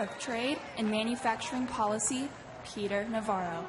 of Trade and Manufacturing Policy, Peter Navaro.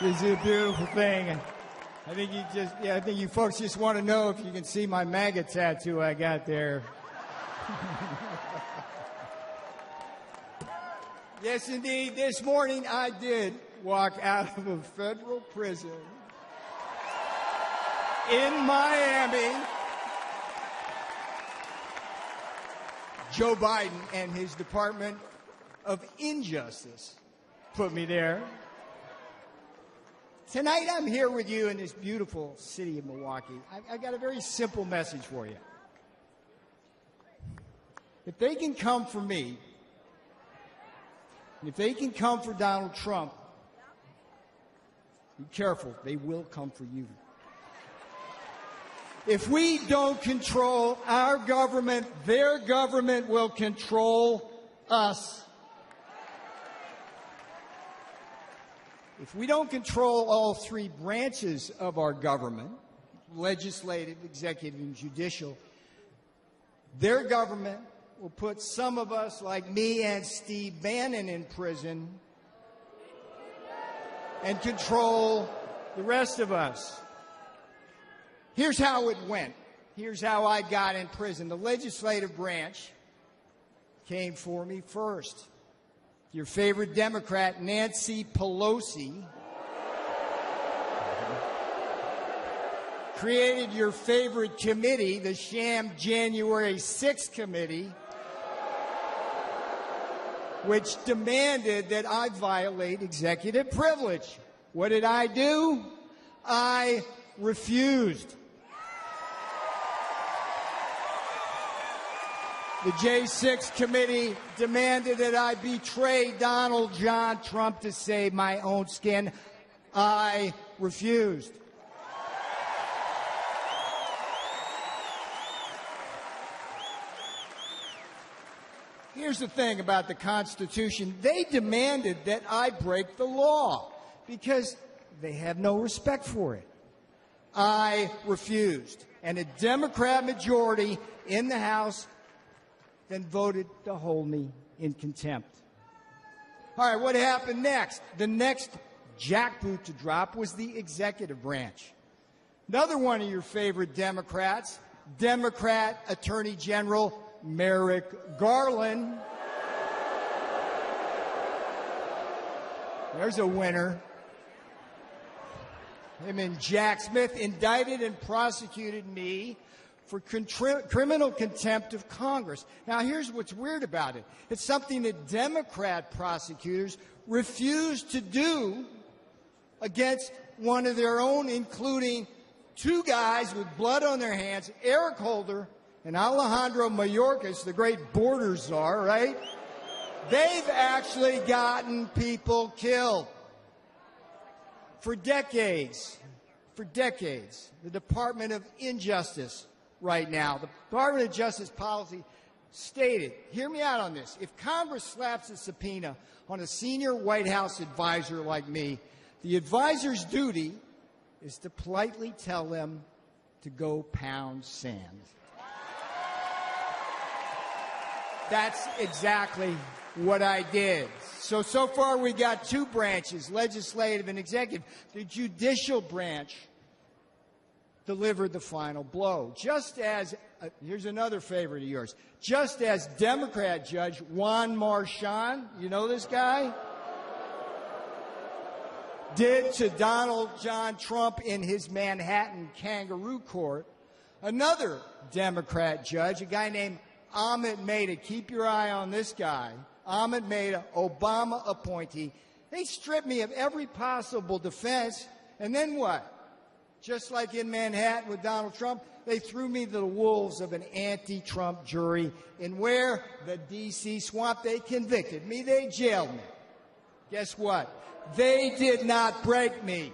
This is a beautiful thing, and I think you folks just want to know if you can see my MAGA tattoo I got there. Yes, indeed. This morning I did walk out of a federal prison in Miami. Joe Biden and his Department of Injustice put me there. Tonight I'm here with you in this beautiful city of Milwaukee. I've got a very simple message for you. If they can come for me, and if they can come for Donald Trump, be careful, they will come for you. If we don't control our government, their government will control us. If we don't control all three branches of our government, legislative, executive, and judicial, their government will put some of us, like me and Steve Bannon, in prison and control the rest of us. Here's how it went. Here's how I got in prison. The legislative branch came for me first. Your favorite Democrat, Nancy Pelosi, created your favorite committee, the sham January 6th committee, which demanded that I violate executive privilege. What did I do? I refused. The J6 committee demanded that I betray Donald John Trump to save my own skin. I refused. Here's the thing about the Constitution. They demanded that I break the law because they have no respect for it. I refused. And a Democrat majority in the House then voted to hold me in contempt. All right, what happened next? The next jackboot to drop was the executive branch. Another one of your favorite Democrats, Democrat Attorney General Merrick Garland. There's a winner. Him and Jack Smith indicted and prosecuted me for criminal contempt of Congress. Now, here's what's weird about it. It's something that Democrat prosecutors refused to do against one of their own, including two guys with blood on their hands, Eric Holder and Alejandro Mayorkas, the great border czar, right? They've actually gotten people killed. For decades, the Department of Injustice right now, the Department of Justice policy stated, hear me out on this, if Congress slaps a subpoena on a senior White House advisor like me, the advisor's duty is to politely tell them to go pound sand. That's exactly what I did. So far we got two branches, legislative and executive. The judicial branch delivered the final blow. Just as, here's another favorite of yours, just as Democrat Judge Juan Marchand, you know this guy, did to Donald John Trump in his Manhattan kangaroo court, another Democrat judge, a guy named Ahmed Maida, keep your eye on this guy, Ahmed Maida, Obama appointee, they stripped me of every possible defense, and then what? Just like in Manhattan with Donald Trump, they threw me to the wolves of an anti-Trump jury, and where? The D.C. swamp. They convicted me. They jailed me. Guess what? They did not break me.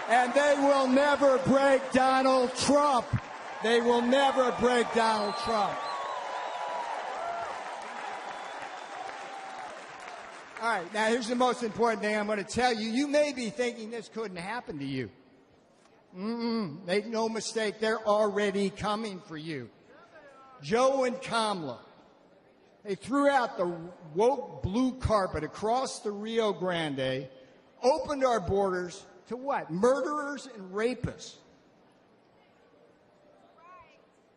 And they will never break Donald Trump. They will never break Donald Trump. All right, now here's the most important thing I'm going to tell you. You may be thinking this couldn't happen to you. Make no mistake, they're already coming for you. Joe and Kamala, they threw out the woke blue carpet across the Rio Grande, opened our borders to what? Murderers and rapists.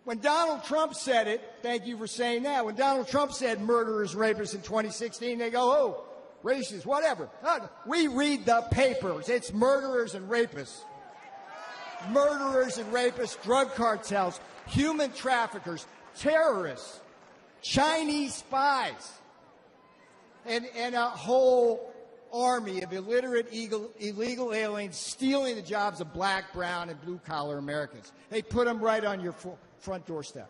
When Donald Trump said it, thank you for saying that, when Donald Trump said murderers, rapists in 2016, they go, oh, racist, whatever. We read the papers. It's murderers and rapists. Murderers and rapists, drug cartels, human traffickers, terrorists, Chinese spies, and a whole army of illiterate, illegal aliens stealing the jobs of black, brown, and blue-collar Americans. They put them right on your front doorstep.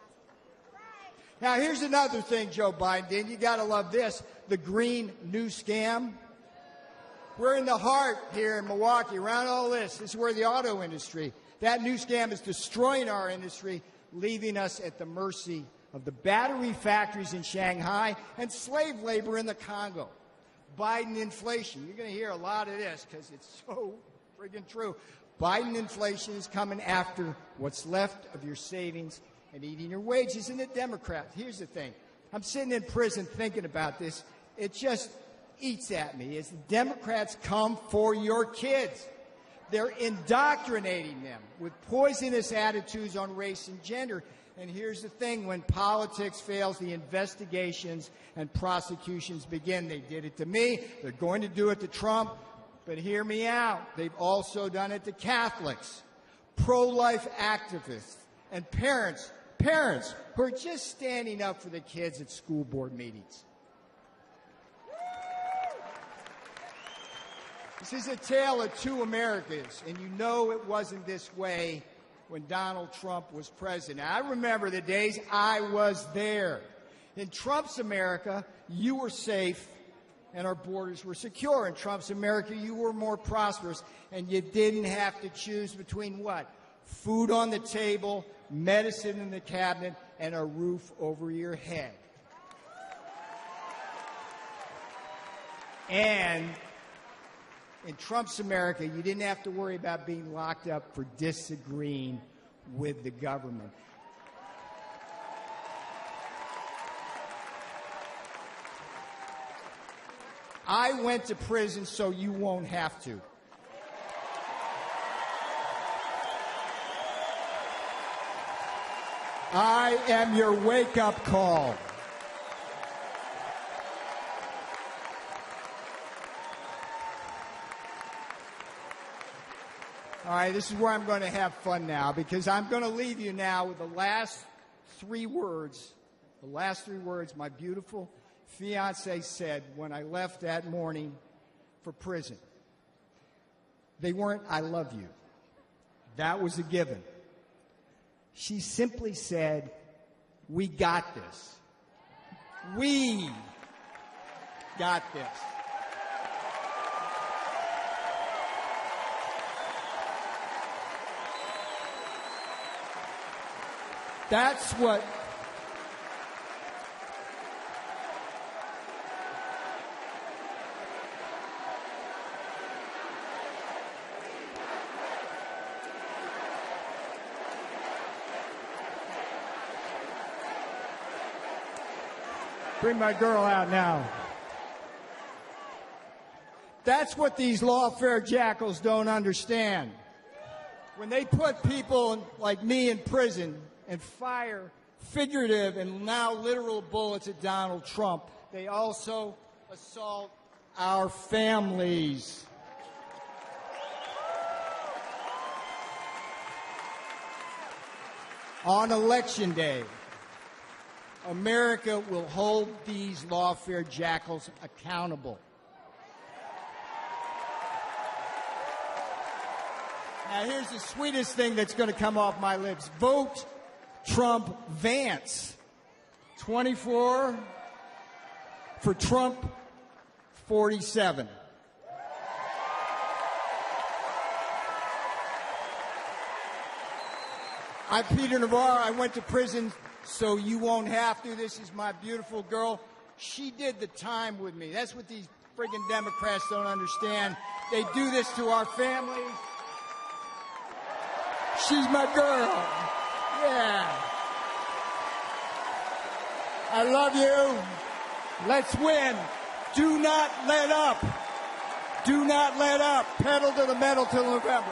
Now, here's another thing Joe Biden did. You got to love this. The green new scam. We're in the heart here in Milwaukee, around all this. This is where the auto industry, that new scam is destroying our industry, leaving us at the mercy of the battery factories in Shanghai and slave labor in the Congo. Biden inflation. You're going to hear a lot of this because it's so friggin' true. Biden inflation is coming after what's left of your savings and eating your wages. And the Democrats, here's the thing. I'm sitting in prison thinking about this. It just eats at me as the Democrats come for your kids. They're indoctrinating them with poisonous attitudes on race and gender. And here's the thing, when politics fails, the investigations and prosecutions begin. They did it to me. They're going to do it to Trump. But hear me out. They've also done it to Catholics, pro-life activists, and parents who are just standing up for the kids at school board meetings. This is a tale of two Americas, and you know it wasn't this way when Donald Trump was president. I remember the days I was there. In Trump's America, you were safe and our borders were secure. In Trump's America, you were more prosperous and you didn't have to choose between what? Food on the table, medicine in the cabinet, and a roof over your head. And in Trump's America, you didn't have to worry about being locked up for disagreeing with the government. I went to prison so you won't have to. I am your wake-up call. All right, this is where I'm going to have fun now, because I'm going to leave you now with the last three words my beautiful fiancée said when I left that morning for prison. They weren't, "I love you." That was a given. She simply said, "We got this. We got this." That's what. Bring my girl out now. That's what these lawfare jackals don't understand. When they put people like me in prison and fire figurative and now literal bullets at Donald Trump, they also assault our families. On Election Day, America will hold these lawfare jackals accountable. Now, here's the sweetest thing that's going to come off my lips. Vote Trump Vance. 24 for Trump, 47. I'm Peter Navaro. I went to prison so you won't have to. This is my beautiful girl. She did the time with me. That's what these friggin' Democrats don't understand. They do this to our families. She's my girl. Yeah. I love you. Let's win. Do not let up. Do not let up. Pedal to the metal till November.